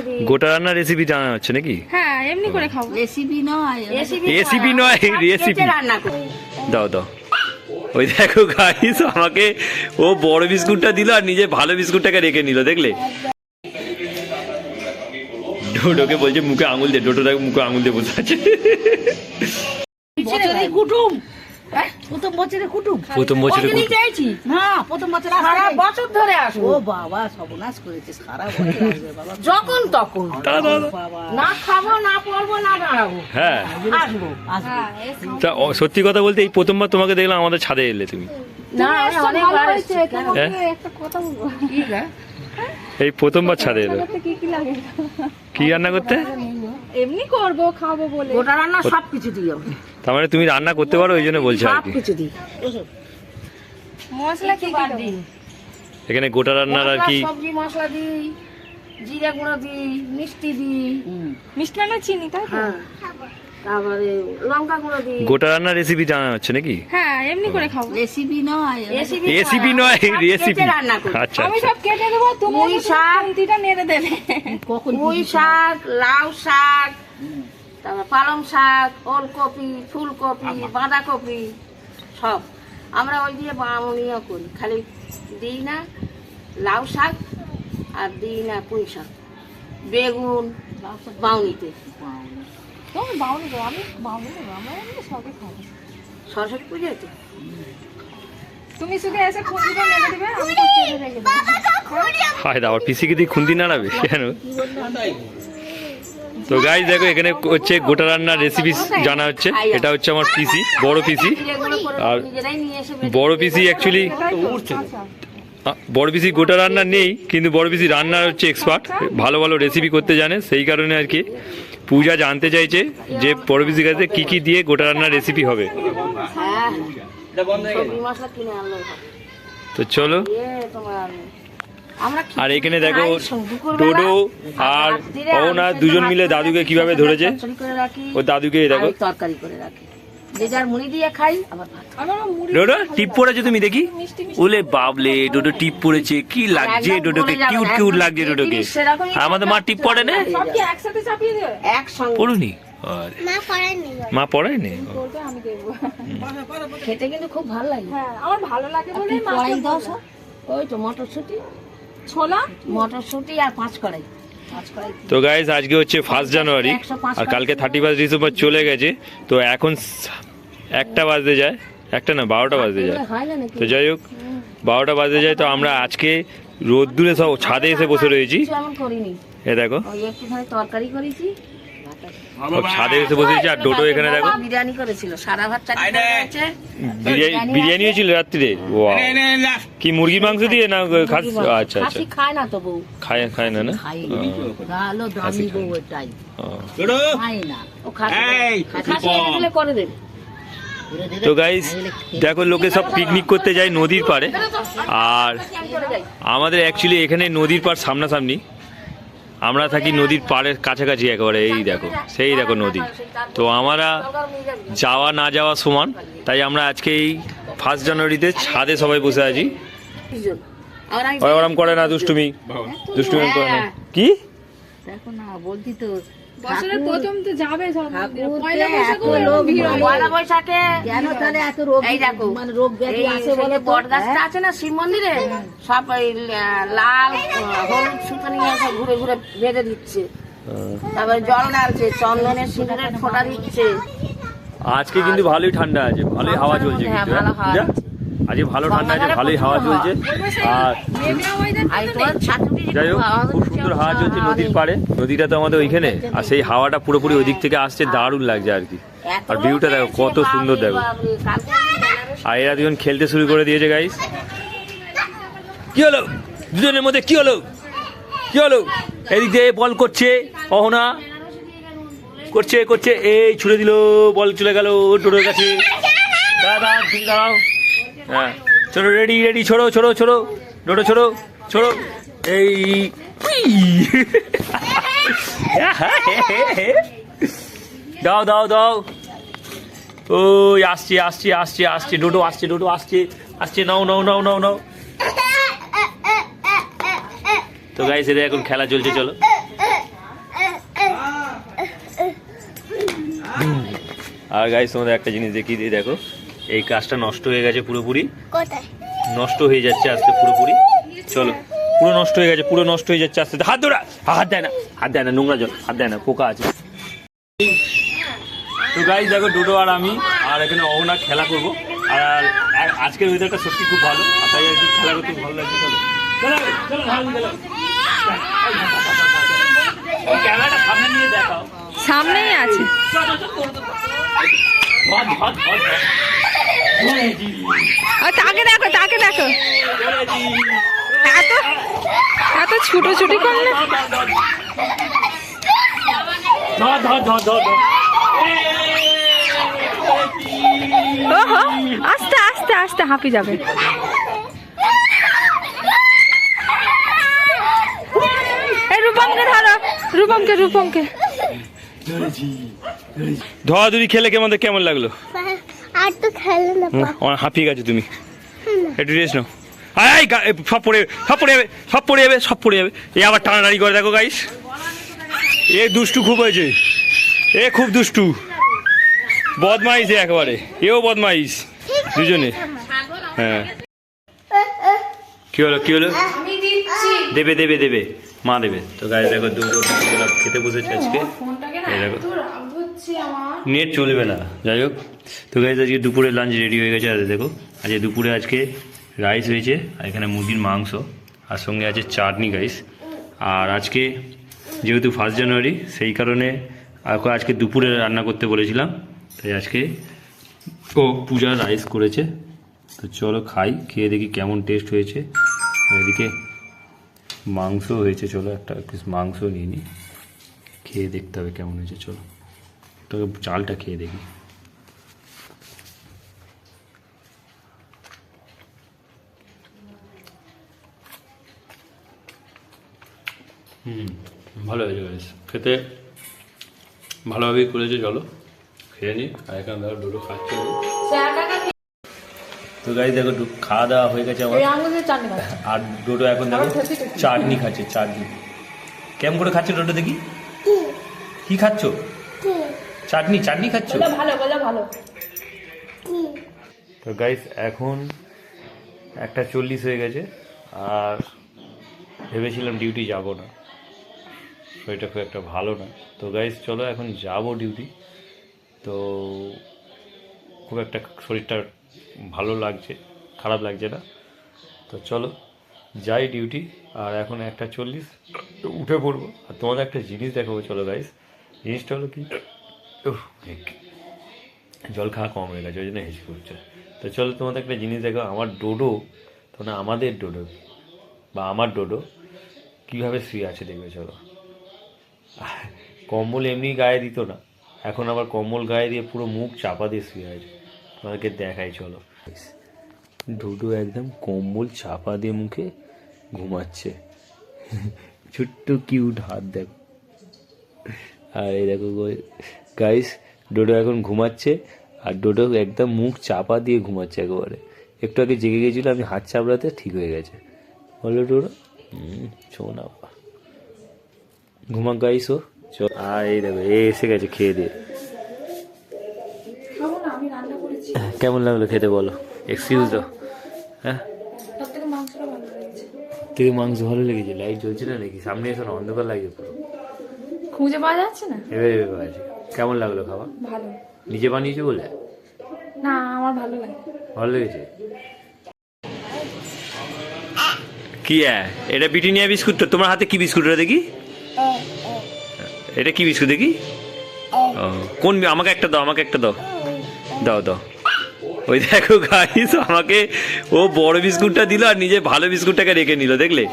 দিই। গোটা রান্নার রেসিপি জানা হচ্ছে নাকি? হ্যাঁ, এমনি করে খাবো। রেসিপি নয়, রেসিপি নয়, রেসিপি। রান্না করি। দাও দাও। ওই দেখো গাইস, আমাকে ও বড় বিস্কুটটা দিল আর নিজে ভালো বিস্কুটটাকে রেখে নিল, দেখলে? ডোডোকে বলছে মুখে আঙুল দে, ডোডো দেখো মুখে আঙুল দিয়ে বসে আছে। বছরের কুটুম, প্রথম বছরের কুটুম। প্রথম বছরে না, প্রথম বছর সারা বছর ধরে আসো। ও বাবা, সর্বনাশ করেছে, সারা বছর আসবে বাবা। যখন তখন বাবা, না খাবো, না পড়বো, না দাঁড়াবো, হ্যাঁ, আসবো আসবো। তা সত্যি কথা বলতে এই প্রথমবার তোমাকে দেখলাম আমাদের ছাদে এলে তুমি। না আমি অনেকবার এসেছি। হ্যাঁ? একটা কথা বলবো। এই প্রথমবার ছাদে এলো। কি কি লাগে? কি রান্না করতে? এমনি করবো, খাবো বলে। গোটা রান্না সবকিছু দিই আমি, তার মানে তুমি রান্না করতে পারো, ওই জন্য বলছো আর কি। সবকিছু দিই। মশলা কি কি দিই? এখানে গোটা রান্নার আর কি সবজি মশলা দিই, জিরা গুঁড়ো দিই, মিষ্টি দিই, মিষ্টি মানে চিনি, তাই তো? তারপরে লঙ্কা গুঁড়ো দিই। গোটা রান্নার রেসিপি জানা হচ্ছে নাকি? হ্যাঁ, এমনি করে খাবো। রেসিপি নয়, রেসিপি নয়, রেসিপি। রান্না করি। আচ্ছা আমি আচ্ছা। সব কেটে দেবো, তুমি পুঁই শাক, খুন্তিটা নেড়ে দেবে। কখন পুঁই শাক, লাউ শাক, তারপর পালং শাক, ওলকপি, ফুলকপি, বাঁধাকপি সব আমরা ওই দিয়ে বামুনিও করি। খালি দিই না লাউ শাক আর দিই না পুঁই শাক, বেগুন বাউনিতে। তুমি বাউনি দাও, আমি বাউনি দেবো, আমরা এমনি সবই খাবো। সরস্বতী পুজো তো তুমি শুধু এসে খুন্তিটা নেড়ে দেবে, আমি সব কেটে রেখে দেবো। হায় দাও, পিসিকে দিয়ে খুন্তি নাড়াবে কেন? তো গাইস দেখো, এখানে হচ্ছে গোটা রান্নার রেসিপি জানা হচ্ছে। এটা হচ্ছে আমার পিসি, বড় পিসি। আর বড় পিসি অ্যাকচুয়ালি বড় পিসি গোটা রান্না নেই, কিন্তু বড় পিসি রান্নার হচ্ছে এক্সপার্ট, ভালো ভালো রেসিপি করতে জানে। সেই কারণে আর কি পূজা জানতে চাইছে যে বড় পিসির কাছে কি কি দিয়ে গোটা রান্নার রেসিপি হবে। তো চলো। আর এখানে দেখো ডোডো আর অহনা দুজন মিলে দাদুকে কিভাবে ধরেছে। ও দাদুকে দেখো তরকারি করে রাখি, যে যার মুড়ি দিয়ে খাই। আবার ভাত। ডোডো টিপ পড়েছে তুমি দেখি। ওলে বাবলে, ডোডো টিপ পড়েছে, কি লাগছে ডোডোকে, কিউট কিউট লাগছে ডোডোকে। আমাদের মা টিপ পড়ে না, সব কি একসাথে চাপিয়ে দেবে? একসঙ্গে পড়ুনি। মা পড়ায়নি। করবে, আমি দেখবো। খেতে কিন্তু খুব ভালো লাগে। হ্যাঁ, আমার ভালো লাগে বলে কড়াই দাও সব। ওই তো মটরশুঁটি, ছোলা, মটরশুঁটি আর 5 কড়াই। তো গাইস আজকে হচ্ছে 1 জানুয়ারি আর কালকে 31 ডিসেম্বর চলে গেছে। তো এখন 1টা বাজতে যায়, 1টা না 12টা বাজতে যায়। তো যাই হোক 12টা বাজতে যায়। তো আমরা আজকে রোদ্দুরে সব ছাদে এসে বসে রয়েছি। এমন করিনি, এ দেখো ওই একটুখানি তরকারি করেছি। সব ছাদে এসে বসেছি। আর ডোডো এখানে দেখো বিরিয়ানি করেছিল, সারা ভাত চাটনি হয়েছে। বিরিয়ানি হয়েছিল রাত্রিরে। ওয়াও, কি মুরগির মাংস দিয়ে না খাসি? আচ্ছা আচ্ছা, খাসি খায় না তো বউ, খায় খায় না না? খাই ভালো দামি বউ এটাই খায় না। ও খাসি এনে করে দেবে। তো গাইস দেখো লোকে সব পিকনিক করতে যায় নদীর পাড়ে। আর আমাদের অ্যাকচুয়ালি এখানে নদীর পাড় সামনাসামনি, আমরা থাকি নদীর পাড়ের কাছাকাছি একেবারে। এই দেখো, সেই দেখো নদী। তো আমরা যাওয়া না যাওয়া সমান, তাই আমরা আজকে এই 1 জানুয়ারিতে ছাদে সবাই বসে আছি। ওরম করে না, দুষ্টুমি দুষ্টুমি করে না। কি দেখো না, বলছি তো বছরের প্রথম তো যাবে সব মন্দিরে। ঠাকুরকে পয়লা বৈশাখে এত লোক ভিড় হয়। পয়লা বৈশাখে কেন তাহলে এত রোগ, এই দেখো মানে রোগ ব্যাধি আসে বলে বট গাছটা আছে না শিব মন্দিরে, সব ওই লাল হলুদ সুতো নিয়ে সব ঘুরে ঘুরে বেঁধে দিচ্ছে। তারপরে জল ঢালছে, চন্দনের সিঁদুরের ফোঁটা দিচ্ছে। আজকে কিন্তু ভালোই ঠান্ডা আছে, ভালোই হাওয়া চলছে হ্যাঁ, কিন্তু ভালো হাওয়া যা? আজকে ভালো ঠান্ডা আছে, ভালোই হাওয়া চলছে। আর মেঘলা weather আর তোমার ছাতুটি যাই হোক খুব সুন্দর হাওয়া চলছে নদীর পাড়ে। নদীটা তো আমাদের ওইখানে, আর সেই হাওয়াটা পুরোপুরি ওই দিক থেকে আসছে, দারুণ লাগছে আর কি। আর ভিউটা দেখো কত সুন্দর দেখো। আর এরা দুজন খেলতে শুরু করে দিয়েছে গাইস। কি হলো দুজনের মধ্যে, কি হলো কি হলো? এদিক দিয়ে বল করছে, অহনা করছে করছে, এই ছুড়ে দিল, বল চলে গেল ডোডোর কাছে। দাঁড়াও তুমি দাঁড়াও। হ্যাঁ চলো, রেডি রেডি, ছোড়ো ছোড়ো ছোড়ো ডোডো, ছোড়ো ছোড়ো। এই দাও দাও দাও। ওই আসছে আসছে আসছে আসছে, ডোডো আসছে, ডোডো আসছে আসছে। নাও নাও নাও নাও নাও। তো গাইস এদের এখন খেলা চলছে, চলো। আর গাইস তোমাদের একটা জিনিস দেখিয়ে দিই, দেখো এই কাজটা নষ্ট হয়ে গেছে পুরোপুরি, নষ্ট হয়ে যাচ্ছে আস্তে পুরোপুরি। চলো, পুরো নষ্ট হয়ে গেছে, পুরো নষ্ট হয়ে যাচ্ছে আস্তে। হাত ধরা, হাত দেয় না, হাত দেয় না, নোংরা জল, হাত দেয় না, পোকা আছে। তো গাইস দেখো ডোডো আর আমি আর এখানে অহনা খেলা করবো। আর আজকের ওয়েদারটা সত্যি খুব ভালো, আর তাই আর কি খেলা করতে ভালো লাগছে। চলো চলো চলো, ক্যামেরাটা সামনে নিয়ে দেখাও। সামনেই আছে। তাকে দেখো, তাকে দেখো, এত এত ছুটোছুটি করলে। ওহো, আস্তে আস্তে আস্তে হাঁপি যাবে। এই রূপমকে ধরো, রূপমকে, রূপমকে। ধোয়াধুরি খেলে কেমন লাগলো? আর তো খেলে না, হাঁপিয়ে গেছো তুমি, একটু রেস্ট নাও। সব পড়ে যাবে, সব পড়ে যাবে, সব পড়ে যাবে। এ আবার টানাটানি করে, দেখো গাইস, এ দুষ্টু খুব হয়েছে, এ খুব দুষ্টু, বদমাইশ একেবারে, এও বদমাইশ দুজনে। হ্যাঁ, কি হলো কি হলো? দেবে দেবে দেবে, মা দেবে। তো গাইস দেখো দুটো খেতে বসেছে আজকে। এই দেখো নেট চলবে না, যাই হোক। তো গাইস আজকে দুপুরে লাঞ্চ রেডি হয়ে গেছে। আর দেখো আজকে দুপুরে আজকে রাইস হয়েছে, আর এখানে মুরগির মাংস, আর সঙ্গে আছে চাটনি গাইস। আর আজকে যেহেতু 1 জানুয়ারি, সেই কারণে আজকে দুপুরে রান্না করতে বলেছিলাম, তাই আজকে ও পূজা রাইস করেছে। তো চলো খাই, খেয়ে দেখি কেমন টেস্ট হয়েছে। এদিকে মাংস হয়েছে, চলো একটা পিস মাংস নিয়ে নিই, খেয়ে দেখতে হবে কেমন হয়েছে। চলো তোকে চালটা খেয়ে দেখি। ভালো হয়েছে গাইস, খেতে ভালোভাবেই করেছে। চলো খেয়ে নিই। আর এখানে দেখো ডোডো খাচ্ছে। তো গাইস দেখো খাওয়া দাওয়া হয়ে গেছে আমার, আর ডোডো এখন দেখো চাটনি খাচ্ছে। চাটনি কেমন করে খাচ্ছে ডোডো দেখি? কি খাচ্ছ? চাটনি, চাটনি খাচ্ছ? ভালো। তো গাইস এখন 1:40 হয়ে গেছে, আর ভেবেছিলাম ডিউটি যাব না, শরীরটা খুব একটা ভালো না। তো গাইস চলো এখন যাব ডিউটি। তো খুব একটা শরীরটা ভালো লাগছে, খারাপ লাগছে না। তো চলো যাই ডিউটি। আর এখন 1:40 উঠে পড়বো। আর তোমাদের একটা জিনিস দেখাবো, চলো গাইস। জিনিসটা হলো কি, জল খাওয়া কম হয়ে গেছে, ওই জন্য হেসে করছে। তো চলো তোমাদের একটা জিনিস দেখো, আমার ডোডো, তো না আমাদের ডোডো বা আমার ডোডো কীভাবে শুয়ে আছে দেখবে। চলো, কম্বল এমনি গায়ে দিত না, এখন আবার কম্বল গায়ে দিয়ে পুরো মুখ চাপা দিয়ে শুয়ে আছে। তোমাদেরকে দেখাই চলো। ডোডো একদম কম্বল চাপা দিয়ে মুখে ঘুমাচ্ছে, ছোট্ট কিউট হাত দেখো। আর এই দেখো গাইস, ডোডো এখন ঘুমাচ্ছে, আর ডোডো একদম মুখ চাপা দিয়ে ঘুমাচ্ছে একেবারে। একটু আগে জেগে গেছিলো, আমি হাত চাপড়াতে ঠিক হয়ে গেছে। বলো ডোডো, শোনা ঘুমা গাইস ও। আর এই দেখো এ এসে গেছে খেয়ে দিয়ে। কেমন লাগলো খেতে বলো? এক্সকিউজ দাও। হ্যাঁ, থেকে মাংস ভালো লেগেছে। লাইট জ্বলছে না নাকি? সামনে এসো না, অন্ধকার লাগছে পুরো, খুঁজে পাওয়া যাচ্ছে না। এবার আছে। কেমন লাগলো খাওয়া? ভালো। নিজে বানিয়েছো বলে? না, আমার ভালো লাগে। ভালো লেগেছে। কি এটা ব্রিটানিয়া বিস্কুট? তো তোমার হাতে কি বিস্কুট ওটা দেখি? এটা কি বিস্কুট দেখি? কোন? আমাকে একটা দাও, আমাকে একটা দাও, দাও দাও। ওই দেখো গাইস, আমাকে ও বড় বিস্কুটটা দিল আর নিজে ভালো বিস্কুটটাকে রেখে নিল, দেখলে?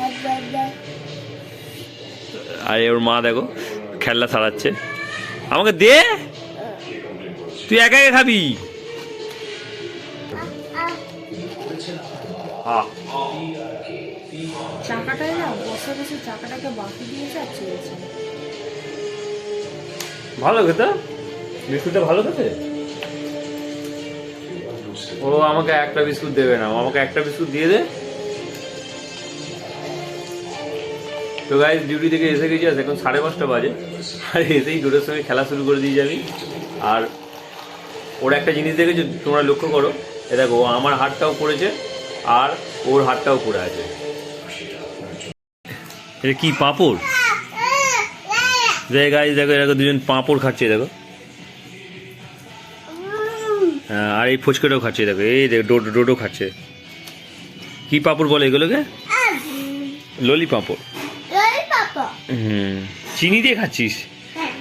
আর ওর মা দেখো খেলনা ছাড়াচ্ছে। আমাকে দে, তুই একা একা খাবি। চাকাটায় না বসে বসে চাকাটাকে বাকি দিয়ে যাচ্ছে। ভালো খেতে বিস্কুটটা, ভালো খেতে। ও আমাকে একটা বিস্কুট দেবে না, আমাকে একটা বিস্কুট দিয়ে দে। তো গাইস ডিউটি থেকে এসে গেছি, এখন 5:30 বাজে। আর এসেই ডোডোর সঙ্গে খেলা শুরু করে দিয়ে যাবি। আর ওর একটা জিনিস দেখেছো তোমরা লক্ষ্য করো, এ দেখো ও আমার হাতটাও পড়েছে আর ওর হাতটাও পড়ে আছে। এটা কি পাঁপড়? দেখো গাইস, দেখো এরকম দুজন পাঁপড় খাচ্ছে দেখো। হ্যাঁ, আর এই ফুচকাটাও খাচ্ছে দেখো, এই দেখো ডোডো খাচ্ছে। কি পাঁপড় বলে এগুলোকে? ললি পাঁপড়। চিনি দিয়ে খাচ্ছিস?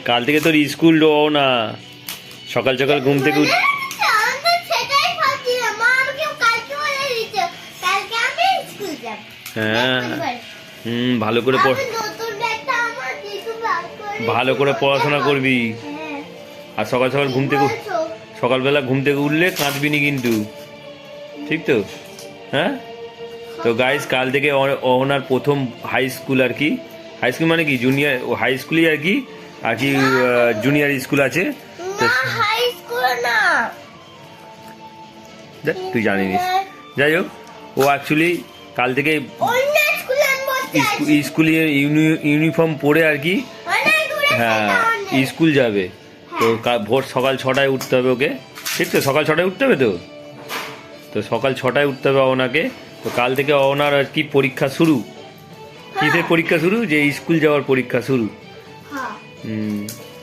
কাল থেকে তোর স্কুল না, সকাল সকাল ঘুম থেকে হ্যাঁ ভালো করে পড়াশোনা করবি। আর সকাল সকাল সকালবেলা ঘুম থেকে উঠলে কাঁদবি নি কিন্তু, ঠিক তো? হ্যাঁ, তো গাইস কাল থেকে ওনার প্রথম হাই স্কুল আর কি, হাই স্কুল মানে কি জুনিয়র, হাই স্কুলই আর কি জুনিয়র স্কুল আছে। তুই জানিস, যাই হোক ও অ্যাকচুয়ালি কাল থেকে স্কুলে ইউনিফর্ম পরে আর কি, হ্যাঁ স্কুল যাবে। তো ভোর সকাল 6টায় উঠতে হবে ওকে, ঠিক তো? সকাল 6টায় উঠতে হবে, তো সকাল 6টায় উঠতে হবে ওনাকে। তো কাল থেকে ওনার আর কি পরীক্ষা শুরু। কিসের পরীক্ষা শুরু? যে স্কুল যাওয়ার পরীক্ষা শুরু।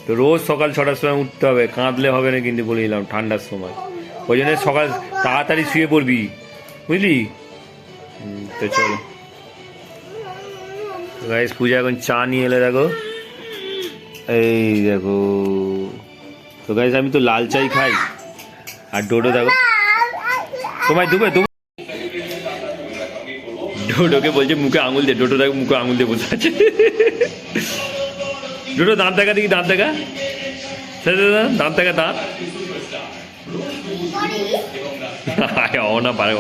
তো রোজ সকাল 6টার সময় উঠতে হবে, কাঁদলে হবে না কিন্তু, বলে দিলাম ঠান্ডার সময়। ওই জন্য সকাল তাড়াতাড়ি শুয়ে পড়বি, বুঝলি? তো চলো গাইস, পূজা এখন চা নিয়ে এলে দেখো, এই দেখো। তো গাইস আমি তো লাল চাই খাই, আর ডোডো দেখো তোমায় দেবে। ডোডোকে বলছে মুখে আঙুল দে, ডোডো দেখো মুখে আঙুল দিয়ে বসে আছে। ডোডো দাঁত দেখা দেখি, দাঁত দেখা, দাঁত দেখা, দাঁত। অনা পারে,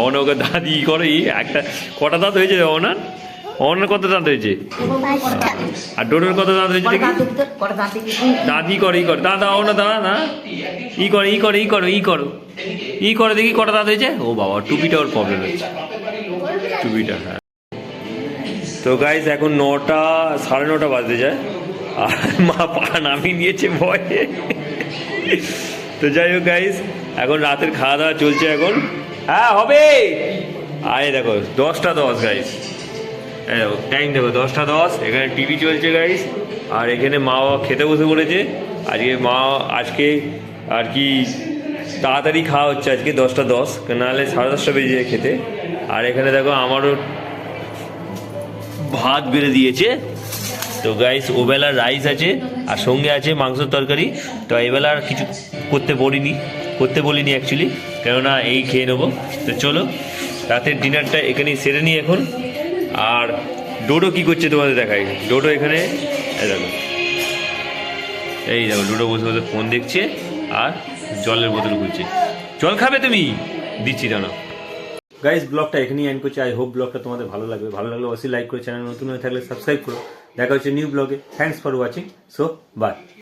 অনা ওকে দাঁত ই করে, একটা কটা দাঁত হয়েছে অনার? অনার কত দাঁত হয়েছে? আর ডোডোর কত দাঁত হয়েছে দেখি? দাঁত ই করে, দাঁত অনা দাঁড়া না, ই করে দেখি কটা দাঁত হয়েছে। ও বাবা, টুপিটা ওর প্রবলেম হচ্ছে, টুপিটা। হ্যাঁ, তো গাইস এখন 9টা 9:30 বাজতে যায়, আর মা পা নামিয়ে নিয়েছে ভয়ে। তো যাই হোক গাইস, এখন রাতের খাওয়া দাওয়া চলছে এখন। হ্যাঁ হবে, আরে দেখো 10টা 10 গাইস, টাইম দেখো 10টা 10। এখানে টিভি চলছে গাইস, আর এখানে মা বাবা খেতে বসে পড়েছে। আজকে আর কি তাড়াতাড়ি খাওয়া হচ্ছে আজকে, 10টা 10, নাহলে 10:30 বেজে যায় খেতে। আর এখানে দেখো আমারও ভাত বেড়ে দিয়েছে। তো গাইস ওবেলার রাইস আছে, আর সঙ্গে আছে মাংসের তরকারি। তো এবেলা আর কিছু করতে বলিনি অ্যাকচুয়ালি, কেননা এই খেয়ে নেবো। তো চলো রাতের ডিনারটা এখানেই সেরে নিই এখন। আর ডোডো কি করছে তোমাদের দেখাই। ডোডো এখানে এই দেখো, ডোডো বসে বসে ফোন দেখছে আর জলের বোতল খুলছে। জল খাবে তুমি? দিচ্ছি জানো। গাইস ব্লগটা এখানেই এন্ড করছি। আই হোপ ব্লগটা তোমাদের ভালো লাগবে। ভালো লাগলে অবশ্যই লাইক করে, চ্যানেল নতুন হয়ে থাকলে সাবস্ক্রাইব করো। দেখা হচ্ছে নিউ ব্লগে। Thanks for watching. So by.